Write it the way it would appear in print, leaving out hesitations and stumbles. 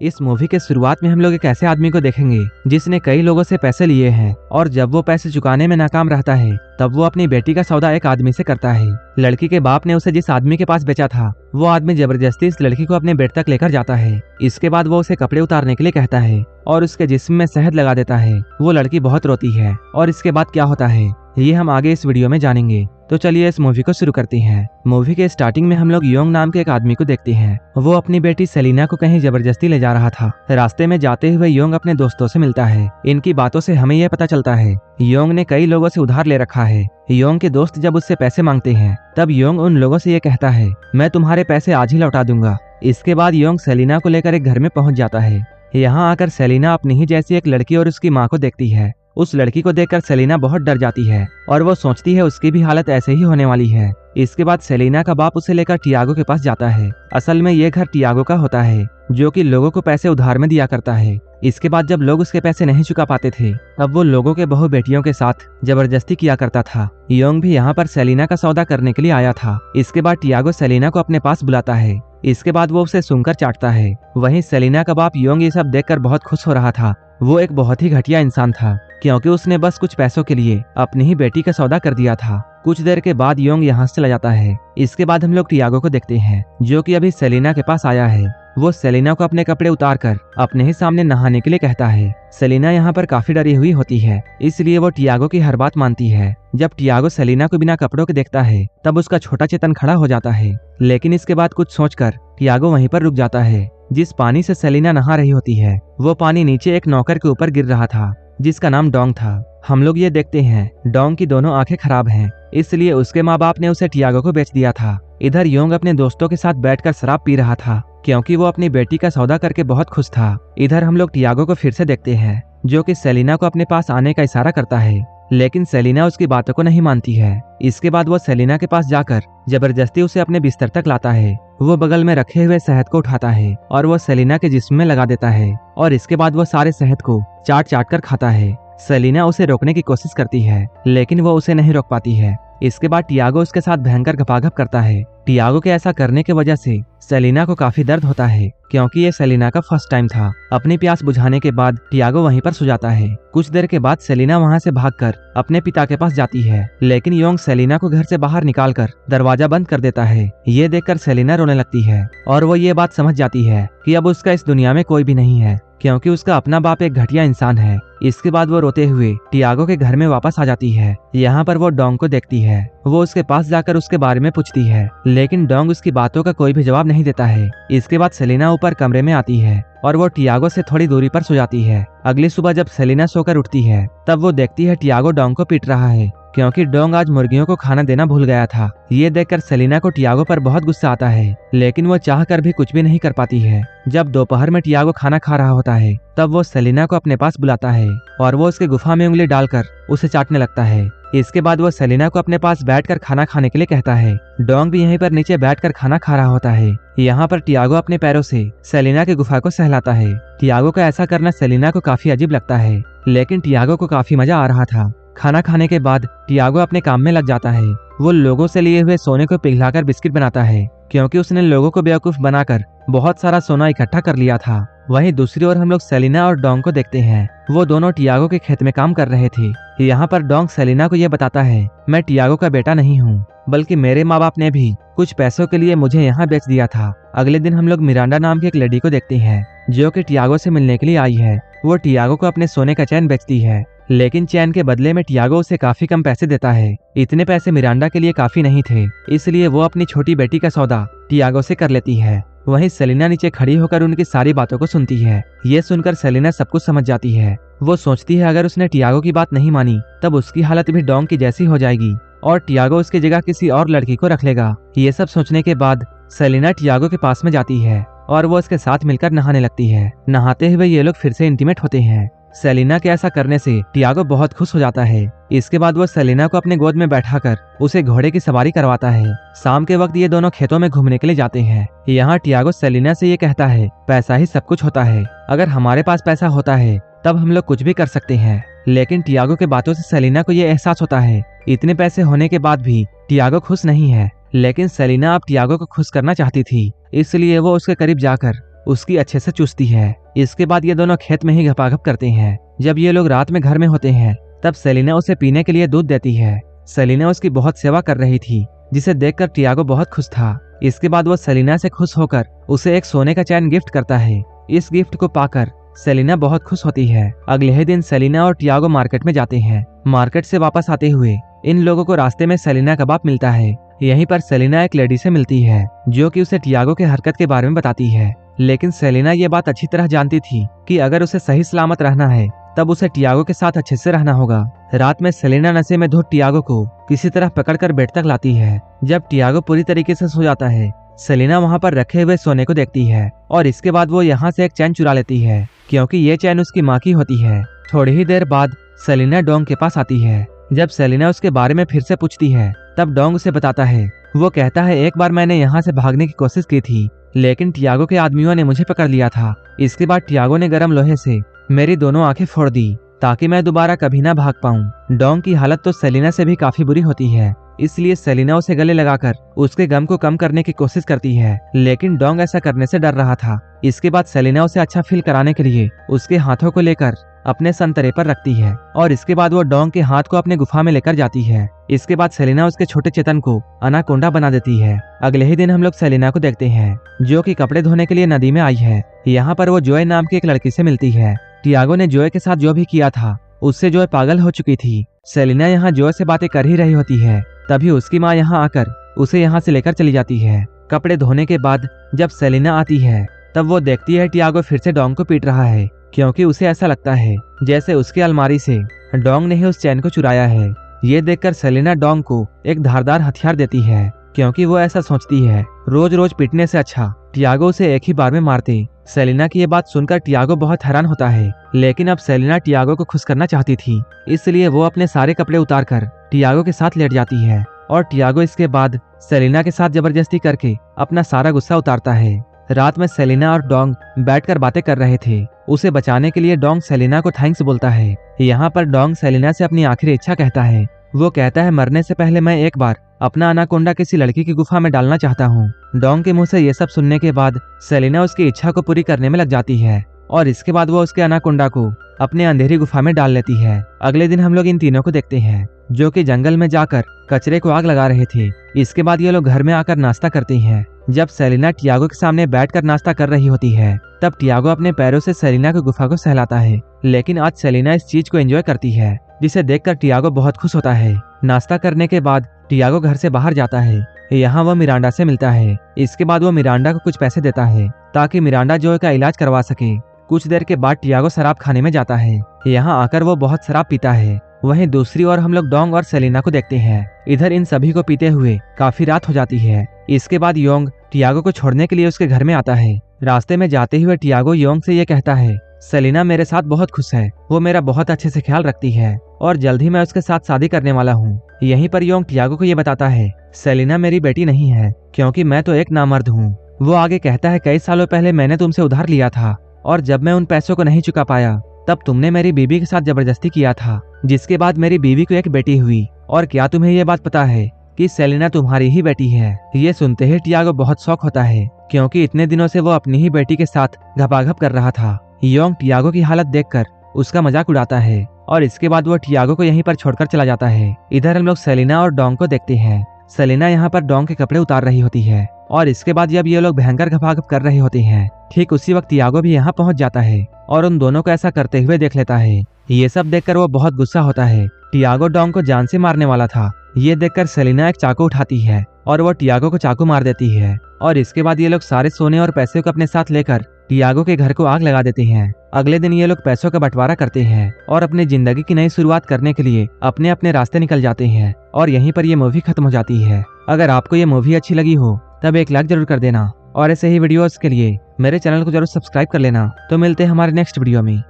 इस मूवी के शुरुआत में हम लोग एक ऐसे आदमी को देखेंगे जिसने कई लोगों से पैसे लिए हैं और जब वो पैसे चुकाने में नाकाम रहता है तब वो अपनी बेटी का सौदा एक आदमी से करता है। लड़की के बाप ने उसे जिस आदमी के पास बेचा था वो आदमी जबरदस्ती इस लड़की को अपने बेड तक लेकर जाता है। इसके बाद वो उसे कपड़े उतारने के लिए कहता है और उसके जिस्म में शहद लगा देता है। वो लड़की बहुत रोती है और इसके बाद क्या होता है ये हम आगे इस वीडियो में जानेंगे। तो चलिए इस मूवी को शुरू करते हैं। मूवी के स्टार्टिंग में हम लोग योंग नाम के एक आदमी को देखते हैं। वो अपनी बेटी सेलिना को कहीं जबरदस्ती ले जा रहा था। रास्ते में जाते हुए योंग अपने दोस्तों से मिलता है। इनकी बातों से हमें यह पता चलता है योंग ने कई लोगों से उधार ले रखा है। योंग के दोस्त जब उससे पैसे मांगते हैं तब योंग उन लोगों से ये कहता है मैं तुम्हारे पैसे आज ही लौटा दूंगा। इसके बाद योंग सेलिना को लेकर एक घर में पहुंच जाता है। यहाँ आकर सेलिना अपनी ही जैसी एक लड़की और उसकी माँ को देखती है। उस लड़की को देखकर सेलिना बहुत डर जाती है और वो सोचती है उसकी भी हालत ऐसे ही होने वाली है। इसके बाद सेलिना का बाप उसे लेकर टियागो के पास जाता है। असल में ये घर टियागो का होता है जो कि लोगों को पैसे उधार में दिया करता है। इसके बाद जब लोग उसके पैसे नहीं चुका पाते थे तब वो लोगों के बहू बेटियों के साथ जबरदस्ती किया करता था। योंग भी यहाँ पर सेलिना का सौदा करने के लिए आया था। इसके बाद टियागो सेलिना को अपने पास बुलाता है। इसके बाद वो उसे सुनकर चाटता है। वहीं सेलिना का बाप योंग ये सब देखकर बहुत खुश हो रहा था। वो एक बहुत ही घटिया इंसान था क्योंकि उसने बस कुछ पैसों के लिए अपनी ही बेटी का सौदा कर दिया था। कुछ देर के बाद योंग यहाँ से चला जाता है। इसके बाद हम लोग टियागो को देखते हैं जो कि अभी सेलिना के पास आया है। वो सेलिना को अपने कपड़े उतारकर अपने ही सामने नहाने के लिए कहता है। सेलिना यहाँ पर काफी डरी हुई होती है इसलिए वो टियागो की हर बात मानती है। जब टियागो सेलिना को बिना कपड़ों के देखता है तब उसका छोटा चेतन खड़ा हो जाता है, लेकिन इसके बाद कुछ सोचकर टियागो वहीं पर रुक जाता है। जिस पानी से सेलिना नहा रही होती है वो पानी नीचे एक नौकर के ऊपर गिर रहा था जिसका नाम डोंग था। हम लोग ये देखते हैं डोंग की दोनों आंखें खराब हैं, इसलिए उसके माँ बाप ने उसे टियागो को बेच दिया था। इधर योंग अपने दोस्तों के साथ बैठकर शराब पी रहा था क्योंकि वो अपनी बेटी का सौदा करके बहुत खुश था। इधर हम लोग टियागो को फिर से देखते हैं जो कि सेलिना को अपने पास आने का इशारा करता है, लेकिन सेलिना उसकी बातों को नहीं मानती है। इसके बाद वो सेलिना के पास जाकर जबरदस्ती उसे अपने बिस्तर तक लाता है। वो बगल में रखे हुए शहद को उठाता है और वो सेलिना के जिस्म में लगा देता है और इसके बाद वो सारे शहद को चाट चाट कर खाता है। सेलिना उसे रोकने की कोशिश करती है लेकिन वो उसे नहीं रोक पाती है। इसके बाद टियागो उसके साथ भयंकर घपाघप करता है। टियागो के ऐसा करने की वजह से सेलिना को काफी दर्द होता है क्योंकि ये सेलिना का फर्स्ट टाइम था। अपनी प्यास बुझाने के बाद टियागो वहीं पर सो जाता है। कुछ देर के बाद सेलिना वहां से भागकर अपने पिता के पास जाती है, लेकिन योंग सेलिना को घर से बाहर निकालकर दरवाजा बंद कर देता है। ये देखकर सेलिना रोने लगती है और वो ये बात समझ जाती है कि अब उसका इस दुनिया में कोई भी नहीं है क्योंकि उसका अपना बाप एक घटिया इंसान है। इसके बाद वो रोते हुए टियागो के घर में वापस आ जाती है। यहाँ पर वो डोंग को देखती है। वो उसके पास जाकर उसके बारे में पूछती है, लेकिन डोंग उसकी बातों का कोई भी जवाब नहीं देता है। इसके बाद सेलिना ऊपर कमरे में आती है और वो टियागो से थोड़ी दूरी पर सो जाती है। अगली सुबह जब सेलिना सोकर उठती है तब वो देखती है टियागो डोंग को पीट रहा है क्योंकि डोंग आज मुर्गियों को खाना देना भूल गया था। ये देखकर सेलिना को टियागो पर बहुत गुस्सा आता है, लेकिन वो चाहकर भी कुछ भी नहीं कर पाती है। जब दोपहर में टियागो खाना खा रहा होता है तब वो सेलिना को अपने पास बुलाता है और वो उसके गुफा में उंगली डालकर उसे चाटने लगता है। इसके बाद वो सेलिना को अपने पास बैठकर खाना खाने के लिए कहता है। डोंग भी यहीं पर नीचे बैठकर खाना खा रहा होता है। यहाँ पर टियागो अपने पैरों से सेलिना की गुफा को सहलाता है। टियागो का ऐसा करना सेलिना को काफी अजीब लगता है, लेकिन टियागो को काफी मजा आ रहा था। खाना खाने के बाद टियागो अपने काम में लग जाता है। वो लोगों से लिए हुए सोने को पिघलाकर बिस्किट बनाता है क्योंकि उसने लोगों को बेवकूफ बनाकर बहुत सारा सोना इकट्ठा कर लिया था। वहीं दूसरी ओर हम लोग सेलिना और डोंग को देखते हैं। वो दोनों टियागो के खेत में काम कर रहे थे। यहाँ पर डोंग सेलिना को यह बताता है, मैं टियागो का बेटा नहीं हूँ, बल्कि मेरे माँ बाप ने भी कुछ पैसों के लिए मुझे यहाँ बेच दिया था। अगले दिन हम लोग मिरांडा नाम की एक लेडी को देखते हैं जो कि टियागो से मिलने के लिए आई है। वो टियागो को अपने सोने का चैन बेचती है, लेकिन चैन के बदले में टियागो उसे काफी कम पैसे देता है। इतने पैसे मिरांडा के लिए काफी नहीं थे, इसलिए वो अपनी छोटी बेटी का सौदा टियागो से कर लेती है। वहीं सेलिना नीचे खड़ी होकर उनकी सारी बातों को सुनती है। ये सुनकर सेलिना सब कुछ समझ जाती है। वो सोचती है अगर उसने टियागो की बात नहीं मानी तब उसकी हालत भी डोंग की जैसी हो जाएगी और टियागो उसकी जगह किसी और लड़की को रख लेगा। ये सब सोचने के बाद सेलिना टियागो के पास में जाती है और वो उसके साथ मिलकर नहाने लगती है। नहाते हुए ये लोग फिर से इंटीमेट होते हैं। सेलिना के ऐसा करने से टियागो बहुत खुश हो जाता है। इसके बाद वो सेलिना को अपने गोद में बैठाकर उसे घोड़े की सवारी करवाता है। शाम के वक्त ये दोनों खेतों में घूमने के लिए जाते हैं। यहाँ टियागो सेलिना से ये कहता है, पैसा ही सब कुछ होता है, अगर हमारे पास पैसा होता है तब हम लोग कुछ भी कर सकते हैं। लेकिन टियागो के बातों से सेलिना को ये एहसास होता है इतने पैसे होने के बाद भी टियागो खुश नहीं है, लेकिन सेलिना अब टियागो को खुश करना चाहती थी, इसलिए वो उसके करीब जाकर उसकी अच्छे से चूसती है। इसके बाद ये दोनों खेत में ही घपाघप करते हैं। जब ये लोग रात में घर में होते हैं तब सेलिना उसे पीने के लिए दूध देती है। सेलिना उसकी बहुत सेवा कर रही थी, जिसे देखकर टियागो बहुत खुश था। इसके बाद वो सेलिना से खुश होकर उसे एक सोने का चैन गिफ्ट करता है। इस गिफ्ट को पाकर सेलिना बहुत खुश होती है। अगले ही दिन सेलिना और टियागो मार्केट में जाते हैं। मार्केट से वापस आते हुए इन लोगों को रास्ते में सेलिना का बाप मिलता है। यहीं पर सेलिना एक लेडी से मिलती है जो कि उसे टियागो के हरकत के बारे में बताती है। लेकिन सेलिना ये बात अच्छी तरह जानती थी कि अगर उसे सही सलामत रहना है तब उसे टियागो के साथ अच्छे से रहना होगा। रात में सेलिना नशे में धुत टियागो को किसी तरह पकड़कर बेड तक लाती है। जब टियागो पूरी तरीके से सो जाता है, सेलिना वहां पर रखे हुए सोने को देखती है और इसके बाद वो यहाँ से एक चैन चुरा लेती है, क्योंकि ये चैन उसकी माँ की होती है। थोड़ी ही देर बाद सेलिना डोंग के पास आती है। जब सेलिना उसके बारे में फिर से पूछती है तब डोंग उसे बताता है। वो कहता है, एक बार मैंने यहाँ से भागने की कोशिश की थी, लेकिन टियागो के आदमियों ने मुझे पकड़ लिया था। इसके बाद टियागो ने गर्म लोहे से मेरी दोनों आंखें फोड़ दी ताकि मैं दोबारा कभी ना भाग पाऊं। डोंग की हालत तो सेलिना से भी काफी बुरी होती है, इसलिए सेलिना उसे गले लगाकर उसके गम को कम करने की कोशिश करती है, लेकिन डोंग ऐसा करने से डर रहा था। इसके बाद सेलिना उसे अच्छा फील कराने के लिए उसके हाथों को लेकर अपने संतरे पर रखती है और इसके बाद वो डोंग के हाथ को अपने गुफा में लेकर जाती है। इसके बाद सेलिना उसके छोटे चेतन को अनाकोंडा बना देती है। अगले ही दिन हम लोग सेलिना को देखते हैं जो कि कपड़े धोने के लिए नदी में आई है। यहाँ पर वो जोए नाम की एक लड़की से मिलती है। टियागो ने जोए के साथ जो भी किया था उससे जोए पागल हो चुकी थी। सेलिना यहाँ जोए से बातें कर ही रही होती है, तभी उसकी माँ यहाँ आकर उसे यहाँ से लेकर चली जाती है। कपड़े धोने के बाद जब सेलिना आती है तब वो देखती है टियागो फिर से डोंग को पीट रहा है, क्योंकि उसे ऐसा लगता है जैसे उसकी अलमारी से डोंग ने ही उस चैन को चुराया है। ये देखकर सेलिना डोंग को एक धारदार हथियार देती है, क्योंकि वो ऐसा सोचती है रोज रोज पीटने से अच्छा टियागो उसे एक ही बार में मारते। सेलिना की ये बात सुनकर टियागो बहुत हैरान होता है, लेकिन अब सेलिना टियागो को खुश करना चाहती थी, इसलिए वो अपने सारे कपड़े उतारकर टियागो के साथ लेट जाती है और टियागो इसके बाद सेलिना के साथ जबरदस्ती करके अपना सारा गुस्सा उतारता है। रात में सेलिना और डोंग बैठकर बातें कर रहे थे। उसे बचाने के लिए डोंग सेलिना को थैंक्स बोलता है। यहाँ पर डोंग सेलिना से अपनी आखिरी इच्छा कहता है। वो कहता है, मरने से पहले मैं एक बार अपना अनाकोंडा किसी लड़की की गुफा में डालना चाहता हूँ। डोंग के मुंह से ये सब सुनने के बाद सेलिना उसकी इच्छा को पूरी करने में लग जाती है और इसके बाद वो उसके अनाकोंडा को अपने अंधेरी गुफा में डाल लेती है। अगले दिन हम लोग इन तीनों को देखते हैं जो कि जंगल में जाकर कचरे को आग लगा रहे थे। इसके बाद ये लोग घर में आकर नाश्ता करते हैं। जब सेलिना टियागो के सामने बैठकर नाश्ता कर रही होती है तब टियागो अपने पैरों से सेलिना की गुफा को सहलाता है, लेकिन आज सेलिना इस चीज को एंजॉय करती है, जिसे देखकर टियागो बहुत खुश होता है। नाश्ता करने के बाद टियागो घर से बाहर जाता है। यहाँ वह मिरांडा से मिलता है। इसके बाद वो मिरांडा को कुछ पैसे देता है ताकि मिरांडा जोए का इलाज करवा सके। कुछ देर के बाद टियागो शराब खाने में जाता है। यहाँ आकर वो बहुत शराब पीता है। वहीं दूसरी ओर हम लोग डोंग और सेलिना को देखते हैं। इधर इन सभी को पीते हुए काफी रात हो जाती है। इसके बाद योंग टियागो को छोड़ने के लिए उसके घर में आता है। रास्ते में जाते हुए टियागो योंग से ये कहता है, सेलिना मेरे साथ बहुत खुश है, वो मेरा बहुत अच्छे से ख्याल रखती है और जल्द ही मैं उसके साथ शादी करने वाला हूँ। यहीं पर योंग टियागो को ये बताता है, सेलिना मेरी बेटी नहीं है, क्योंकि मैं तो एक नामर्द हूँ। वो आगे कहता है, कई सालों पहले मैंने तुमसे उधार लिया था और जब मैं उन पैसों को नहीं चुका पाया तब तुमने मेरी बीवी के साथ जबरदस्ती किया था, जिसके बाद मेरी बीवी को एक बेटी हुई। और क्या तुम्हें ये बात पता है कि सेलिना तुम्हारी ही बेटी है? ये सुनते ही टियागो बहुत शौक होता है, क्योंकि इतने दिनों से वो अपनी ही बेटी के साथ घपाघप कर रहा था। योंग टियागो की हालत देखकर उसका मजाक उड़ाता है और इसके बाद वो टियागो को यहीं पर छोड़कर चला जाता है। इधर हम लोग सेलिना और डोंग को देखते हैं। सेलिना यहाँ पर डोंग के कपड़े उतार रही होती है और इसके बाद जब ये लोग भयंकर घपाघप कर रहे होते हैं, ठीक उसी वक्त टियागो भी यहाँ पहुंच जाता है और उन दोनों को ऐसा करते हुए देख लेता है। ये सब देखकर वो बहुत गुस्सा होता है। टियागो डोंग को जान से मारने वाला था। ये देखकर सेलिना एक चाकू उठाती है और वो टियागो को चाकू मार देती है और इसके बाद ये लोग सारे सोने और पैसे को अपने साथ लेकर टियागो के घर को आग लगा देते हैं। अगले दिन ये लोग पैसों का बंटवारा करते हैं और अपनी जिंदगी की नई शुरुआत करने के लिए अपने अपने रास्ते निकल जाते हैं और यहीं पर ये मूवी खत्म हो जाती है। अगर आपको ये मूवी अच्छी लगी हो तब एक लाइक जरूर कर देना और ऐसे ही वीडियोस के लिए मेरे चैनल को जरूर सब्सक्राइब कर लेना। तो मिलते हैं हमारे नेक्स्ट वीडियो में।